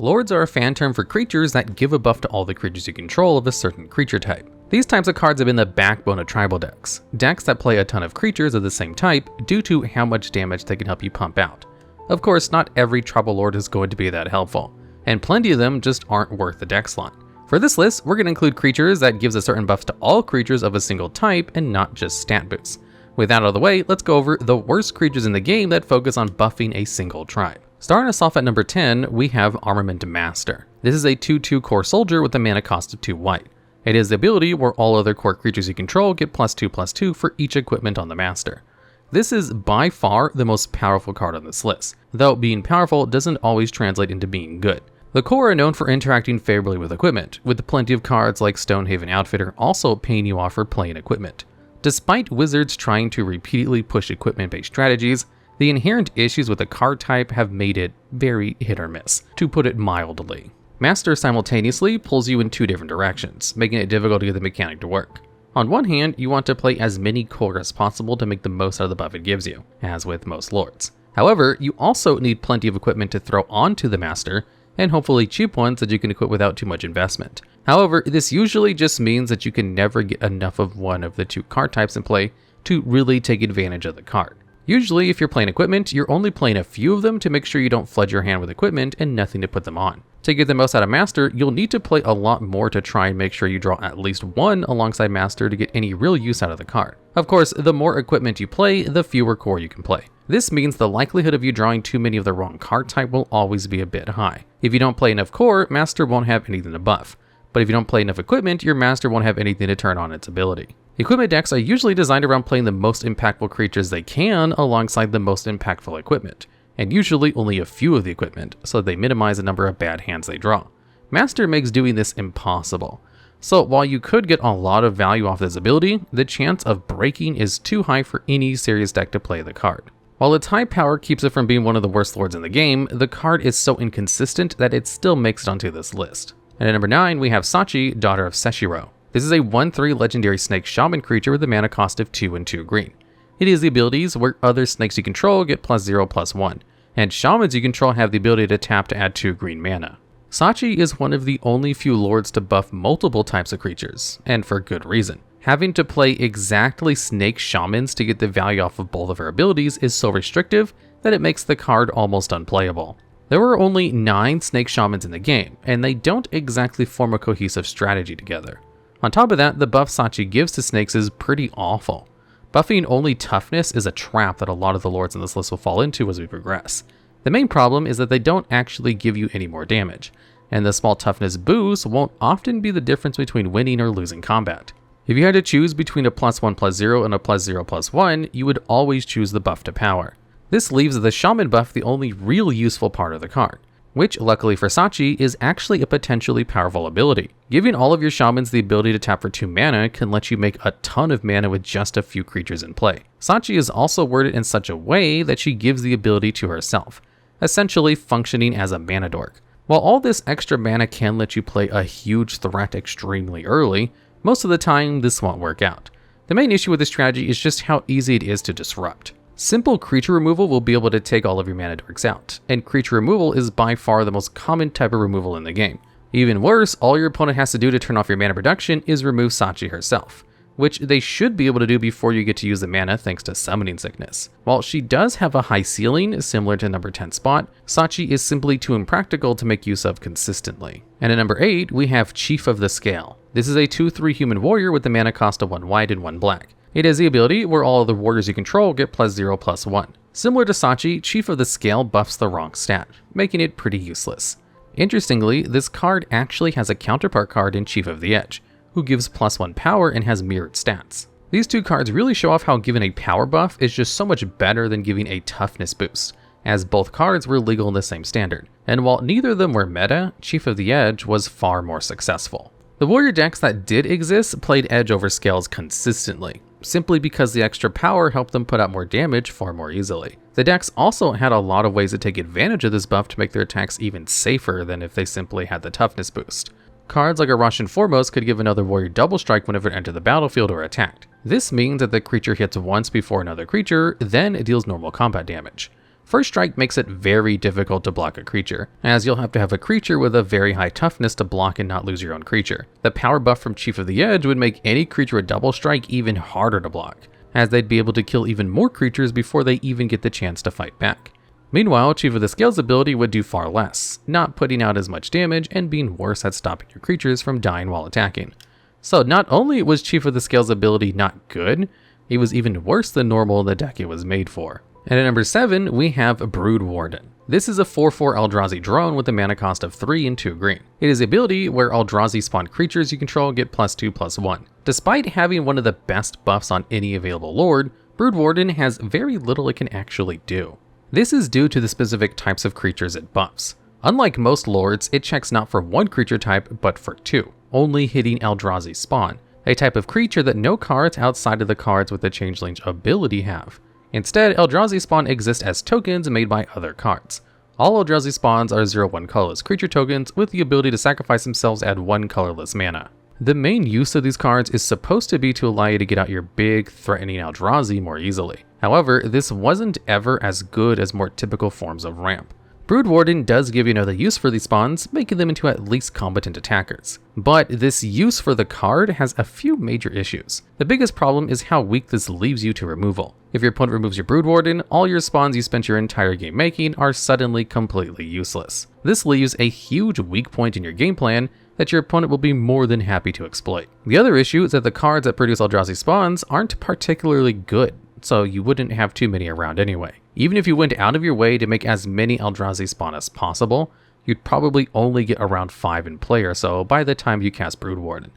Lords are a fan term for creatures that give a buff to all the creatures you control of a certain creature type. These types of cards have been the backbone of tribal decks that play a ton of creatures of the same type due to how much damage they can help you pump out. Of course, not every tribal lord is going to be that helpful, and plenty of them just aren't worth the deck slot. For this list, we're going to include creatures that gives a certain buff to all creatures of a single type and not just stat boosts. With that out of the way, let's go over the worst creatures in the game that focus on buffing a single tribe. Starting us off at number 10, we have Armament Master. This is a 2/2 core soldier with a mana cost of 2 white. It is the ability where all other core creatures you control get +2/+2 for each equipment on the Master. This is by far the most powerful card on this list, though being powerful doesn't always translate into being good. The core are known for interacting favorably with equipment, with plenty of cards like Stonehaven Outfitter also paying you off for playing equipment. Despite wizards trying to repeatedly push equipment-based strategies, the inherent issues with the card type have made it very hit or miss, to put it mildly. Master simultaneously pulls you in 2 different directions, making it difficult to get the mechanic to work. On one hand, you want to play as many core as possible to make the most out of the buff it gives you, as with most lords. However, you also need plenty of equipment to throw onto the Master, and hopefully cheap ones that you can equip without too much investment. However, this usually just means that you can never get enough of one of the 2 card types in play to really take advantage of the card. Usually, if you're playing equipment, you're only playing a few of them to make sure you don't flood your hand with equipment and nothing to put them on. To get the most out of Master, you'll need to play a lot more to try and make sure you draw at least one alongside Master to get any real use out of the card. Of course, the more equipment you play, the fewer core you can play. This means the likelihood of you drawing too many of the wrong card type will always be a bit high. If you don't play enough core, Master won't have anything to buff. But if you don't play enough equipment, your Master won't have anything to turn on its ability. Equipment decks are usually designed around playing the most impactful creatures they can alongside the most impactful equipment, and usually only a few of the equipment, so they minimize the number of bad hands they draw. Master makes doing this impossible. So while you could get a lot of value off this ability, the chance of breaking is too high for any serious deck to play the card. While its high power keeps it from being one of the worst lords in the game, the card is so inconsistent that it still makes it onto this list. And at number 9, we have Sachi, daughter of Seshiro. This is a 1/3 legendary snake shaman creature with a mana cost of 2 and 2 green. It is the abilities where other snakes you control get +0/+1, and shamans you control have the ability to tap to add 2 green mana. Sachi is one of the only few lords to buff multiple types of creatures, and for good reason. Having to play exactly snake shamans to get the value off of both of her abilities is so restrictive that it makes the card almost unplayable. There are only 9 snake shamans in the game, and they don't exactly form a cohesive strategy together. On top of that, the buff Sachi gives to snakes is pretty awful. Buffing only toughness is a trap that a lot of the lords in this list will fall into as we progress. The main problem is that they don't actually give you any more damage, and the small toughness boost won't often be the difference between winning or losing combat. If you had to choose between a +1/+0 and a +0/+1, you would always choose the buff to power. This leaves the shaman buff the only real useful part of the card, which luckily for Sachi is actually a potentially powerful ability. Giving all of your shamans the ability to tap for 2 mana can let you make a ton of mana with just a few creatures in play. Sachi is also worded in such a way that she gives the ability to herself, essentially functioning as a mana dork. While all this extra mana can let you play a huge threat extremely early, most of the time this won't work out. The main issue with this strategy is just how easy it is to disrupt. Simple creature removal will be able to take all of your mana dorks out, and creature removal is by far the most common type of removal in the game. Even worse, all your opponent has to do to turn off your mana production is remove Sachi herself, which they should be able to do before you get to use the mana thanks to Summoning Sickness. While she does have a high ceiling, similar to number 10 spot, Sachi is simply too impractical to make use of consistently. And at number 8, we have Chief of the Scale. This is a 2/3 human warrior with a mana cost of 1 white and 1 black. It is the ability where all of the warriors you control get +0/+1. Similar to Sachi, Chief of the Scale buffs the wrong stat, making it pretty useless. Interestingly, this card actually has a counterpart card in Chief of the Edge, who gives +1 power and has mirrored stats. These two cards really show off how giving a power buff is just so much better than giving a toughness boost, as both cards were legal in the same standard. And while neither of them were meta, Chief of the Edge was far more successful. The warrior decks that did exist played Edge over Scales consistently, simply because the extra power helped them put out more damage far more easily. The decks also had a lot of ways to take advantage of this buff to make their attacks even safer than if they simply had the toughness boost. Cards like a Russian Foremost could give another warrior double strike whenever it entered the battlefield or attacked. This means that the creature hits once before another creature, then it deals normal combat damage. First Strike makes it very difficult to block a creature, as you'll have to have a creature with a very high toughness to block and not lose your own creature. The power buff from Chief of the Edge would make any creature with Double Strike even harder to block, as they'd be able to kill even more creatures before they even get the chance to fight back. Meanwhile, Chief of the Scales ability would do far less, not putting out as much damage and being worse at stopping your creatures from dying while attacking. So not only was Chief of the Scales ability not good, it was even worse than normal in the deck it was made for. And at number 7, we have Broodwarden. This is a 4/4 Eldrazi drone with a mana cost of 3 and 2 green. It is the ability where Eldrazi spawned creatures you control get +2/+1. Despite having one of the best buffs on any available lord, Broodwarden has very little it can actually do. This is due to the specific types of creatures it buffs. Unlike most lords, it checks not for one creature type, but for 2, only hitting Eldrazi spawn, a type of creature that no cards outside of the cards with the Changeling ability have. Instead, Eldrazi spawn exist as tokens made by other cards. All Eldrazi spawns are 0/1 colorless creature tokens with the ability to sacrifice themselves at 1 colorless mana. The main use of these cards is supposed to be to allow you to get out your big, threatening Eldrazi more easily. However, this wasn't ever as good as more typical forms of ramp. Broodwarden does give you another use for these spawns, making them into at least competent attackers. But this use for the card has a few major issues. The biggest problem is how weak this leaves you to removal. If your opponent removes your Broodwarden, all your spawns you spent your entire game making are suddenly completely useless. This leaves a huge weak point in your game plan that your opponent will be more than happy to exploit. The other issue is that the cards that produce Eldrazi spawns aren't particularly good, so you wouldn't have too many around anyway. Even if you went out of your way to make as many Eldrazi spawn as possible, you'd probably only get around 5 in play or so by the time you cast Broodwarden.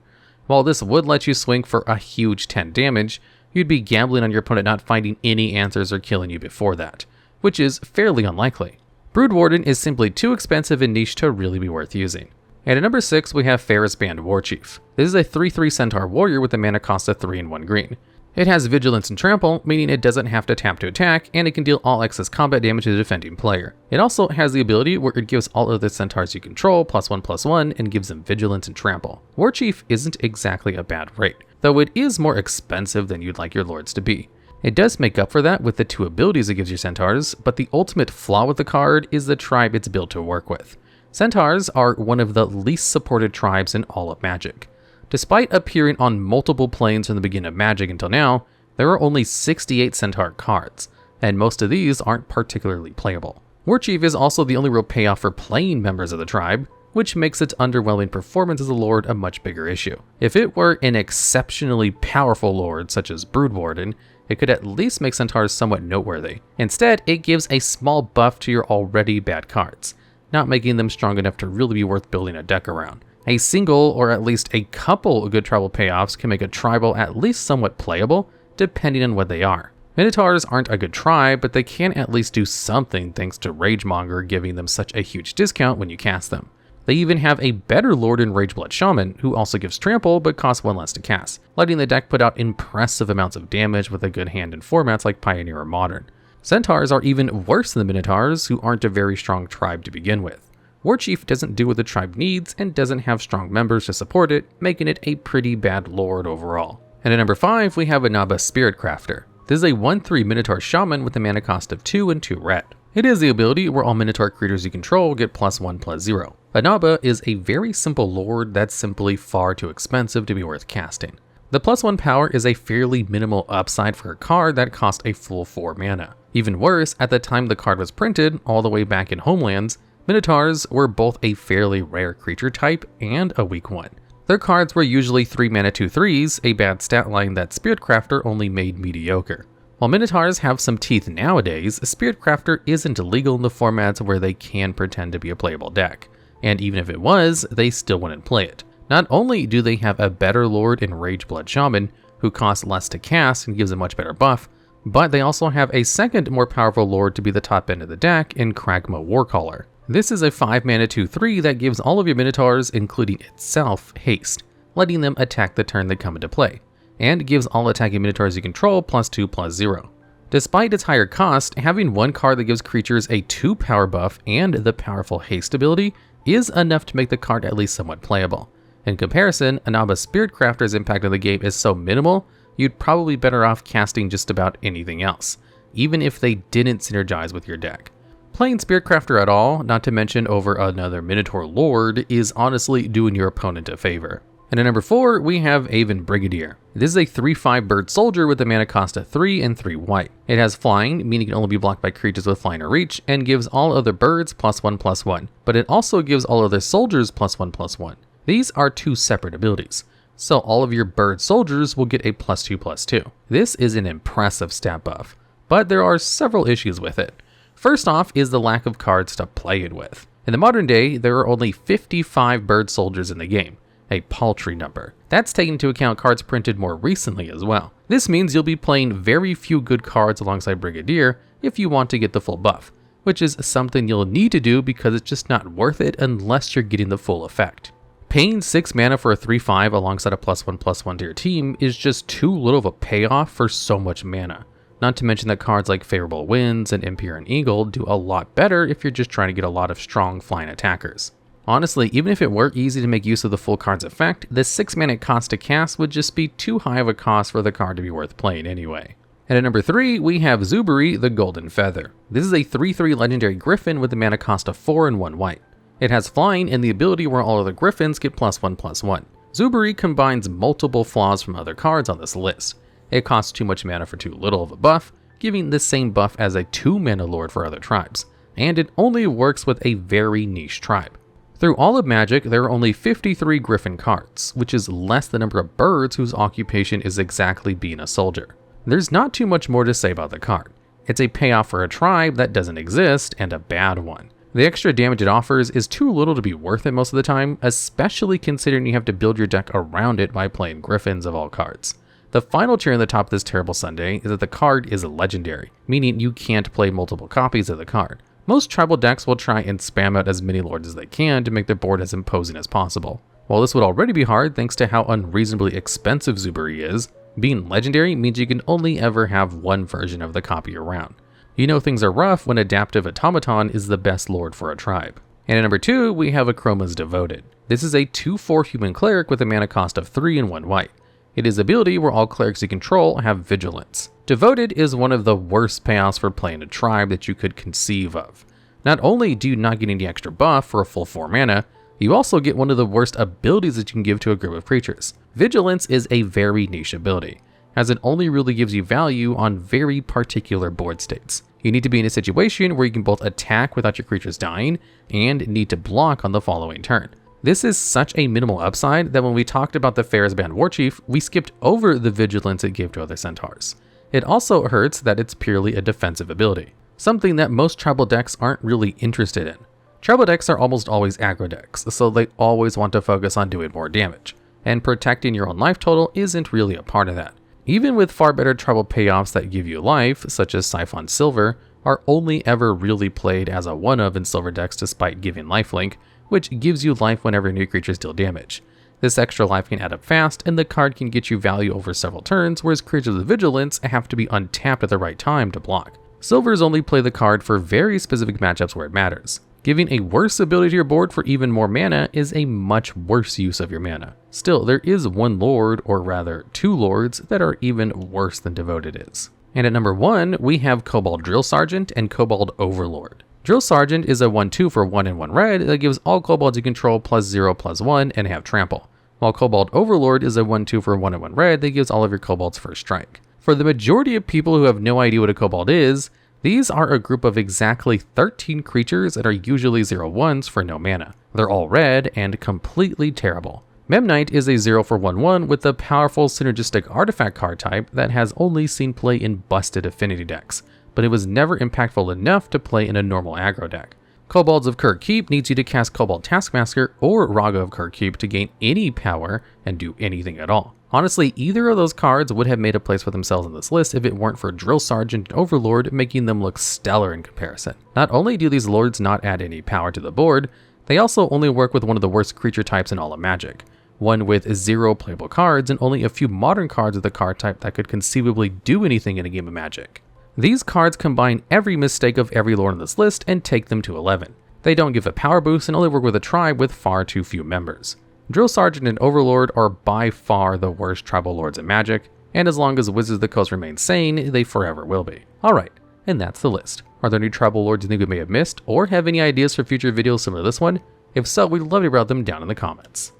While this would let you swing for a huge 10 damage, you'd be gambling on your opponent not finding any answers or killing you before that, which is fairly unlikely. Broodwarden is simply too expensive and niche to really be worth using. And at number 6, we have Pheres-Band Warchief. This is a 3/3 Centaur warrior with a mana cost of 3 and 1 green. It has Vigilance and Trample, meaning it doesn't have to tap to attack, and it can deal all excess combat damage to the defending player. It also has the ability where it gives all other Centaurs you control +1/+1 and gives them Vigilance and Trample. Warchief isn't exactly a bad rate, though it is more expensive than you'd like your lords to be. It does make up for that with the 2 abilities it gives your Centaurs, but the ultimate flaw with the card is the tribe it's built to work with. Centaurs are one of the least supported tribes in all of Magic. Despite appearing on multiple planes from the beginning of Magic until now, there are only 68 Centaur cards, and most of these aren't particularly playable. Warchief is also the only real payoff for playing members of the tribe, which makes its underwhelming performance as a lord a much bigger issue. If it were an exceptionally powerful lord such as Broodwarden, it could at least make Centaurs somewhat noteworthy. Instead, it gives a small buff to your already bad cards, not making them strong enough to really be worth building a deck around. A single, or at least a couple of good tribal payoffs can make a tribal at least somewhat playable, depending on what they are. Minotaurs aren't a good tribe, but they can at least do something thanks to Ragemonger giving them such a huge discount when you cast them. They even have a better lord in Rageblood Shaman, who also gives Trample but costs 1 less to cast, letting the deck put out impressive amounts of damage with a good hand in formats like Pioneer or Modern. Centaurs are even worse than the Minotaurs, who aren't a very strong tribe to begin with. Warchief doesn't do what the tribe needs and doesn't have strong members to support it, making it a pretty bad lord overall. And at number 5, we have Anaba Spiritcrafter. This is a 1/3 Minotaur Shaman with a mana cost of 2 and 2 red. It is the ability where all Minotaur creatures you control get +1/+0. Anaba is a very simple lord that's simply far too expensive to be worth casting. The +1 power is a fairly minimal upside for a card that cost a full 4 mana. Even worse, at the time the card was printed, all the way back in Homelands, Minotaurs were both a fairly rare creature type and a weak one. Their cards were usually 3 mana 2/3s, a bad stat line that Spiritcrafter only made mediocre. While Minotaurs have some teeth nowadays, Spiritcrafter isn't illegal in the formats where they can pretend to be a playable deck. And even if it was, they still wouldn't play it. Not only do they have a better lord in Rageblood Shaman, who costs less to cast and gives a much better buff, but they also have a second more powerful lord to be the top end of the deck in Kragma Warcaller. This is a 5 mana 2/3 that gives all of your Minotaurs, including itself, haste, letting them attack the turn they come into play, and gives all attacking Minotaurs you control +2/+0. Despite its higher cost, having one card that gives creatures a 2 power buff and the powerful haste ability is enough to make the card at least somewhat playable. In comparison, Anaba Spiritcrafter's impact on the game is so minimal, you'd probably be better off casting just about anything else. even if they didn't synergize with your deck. Playing Spearcrafter at all, not to mention over another Minotaur Lord, is honestly doing your opponent a favor. And at number 4, we have Aven Brigadier. This is a 3/5 bird soldier with a mana cost of 3 and 3 white. It has flying, meaning it can only be blocked by creatures with flying or reach, and gives all other birds +1/+1, but it also gives all other soldiers +1/+1. These are 2 separate abilities, so all of your bird soldiers will get a +2/+2. This is an impressive stat buff, but there are several issues with it. First off is the lack of cards to play it with. In the modern day, there are only 55 bird soldiers in the game, a paltry number. That's taking into account cards printed more recently as well. This means you'll be playing very few good cards alongside Brigadier if you want to get the full buff, which is something you'll need to do because it's just not worth it unless you're getting the full effect. Paying 6 mana for a 3/5 alongside a +1/+1 to your team is just too little of a payoff for so much mana. Not to mention that cards like Favorable Winds and Empyrean Eagle do a lot better if you're just trying to get a lot of strong flying attackers. Honestly, even if it were easy to make use of the full card's effect, the 6 mana cost to cast would just be too high of a cost for the card to be worth playing anyway. And at number 3, we have Zuberi, the Golden Feather. This is a 3/3 legendary griffin with a mana cost of 4 and 1 white. It has flying and the ability where all other griffins get +1/+1. Zuberi combines multiple flaws from other cards on this list. It costs too much mana for too little of a buff, giving the same buff as a 2 mana lord for other tribes, and it only works with a very niche tribe. Through all of Magic, there are only 53 griffin cards, which is less the number of birds whose occupation is exactly being a soldier. There's not too much more to say about the card. It's a payoff for a tribe that doesn't exist, and a bad one. The extra damage it offers is too little to be worth it most of the time, especially considering you have to build your deck around it by playing griffins of all cards. The final cherry on the top of this terrible sundae is that the card is a legendary, meaning you can't play multiple copies of the card. Most tribal decks will try and spam out as many lords as they can to make their board as imposing as possible. While this would already be hard thanks to how unreasonably expensive Zuberi is, being legendary means you can only ever have one version of the copy around. You know things are rough when Adaptive Automaton is the best lord for a tribe. And at number 2, we have Akroma's Devoted. This is a 2/4 human cleric with a mana cost of 3 and 1 white. It is ability where all clerics you control have vigilance. Devoted is one of the worst payoffs for playing a tribe that you could conceive of. Not only do you not get any extra buff for a full 4 mana, you also get one of the worst abilities that you can give to a group of creatures. Vigilance is a very niche ability, as it only really gives you value on very particular board states. You need to be in a situation where you can both attack without your creatures dying, and need to block on the following turn. This is such a minimal upside that when we talked about the Pheres-Band Warchief, we skipped over the vigilance it gave to other centaurs. It also hurts that it's purely a defensive ability, something that most tribal decks aren't really interested in. Tribal decks are almost always aggro decks, so they always want to focus on doing more damage, and protecting your own life total isn't really a part of that. Even with far better tribal payoffs that give you life, such as Siphon Silver, are only ever really played as a one-of in silver decks despite giving lifelink, which gives you life whenever new creatures deal damage. This extra life can add up fast, and the card can get you value over several turns, whereas creatures with vigilance have to be untapped at the right time to block. Silvers only play the card for very specific matchups where it matters. Giving a worse ability to your board for even more mana is a much worse use of your mana. Still, there is one lord, or rather 2 lords, that are even worse than Devoted is. And at number 1, we have Kobold Drill Sergeant and Kobold Overlord. Drill Sergeant is a 1/2 for 1 and 1 red that gives all kobolds you control +0/+1 and have trample, while Kobold Overlord is a 1/2 for 1 and 1 red that gives all of your kobolds first strike. For the majority of people who have no idea what a kobold is, these are a group of exactly 13 creatures that are usually 0/1s for no mana. They're all red and completely terrible. Memnite is a 0 for 1/1 with a powerful synergistic artifact card type that has only seen play in busted affinity decks, but it was never impactful enough to play in a normal aggro deck. Kobolds of Kirk Keep needs you to cast Kobold Taskmaster or Raga of Kirk Keep to gain any power and do anything at all. Honestly, either of those cards would have made a place for themselves on this list if it weren't for Drill Sergeant and Overlord making them look stellar in comparison. Not only do these lords not add any power to the board, they also only work with one of the worst creature types in all of Magic. One with 0 playable cards and only a few modern cards of the card type that could conceivably do anything in a game of Magic. These cards combine every mistake of every lord on this list and take them to 11. They don't give a power boost and only work with a tribe with far too few members. Drill Sergeant and Overlord are by far the worst tribal lords in Magic, and as long as Wizards of the Coast remain sane, they forever will be. Alright, And that's the list. Are there any tribal lords you think we may have missed, or have any ideas for future videos similar to this one? If so, we'd love to hear about them down in the comments.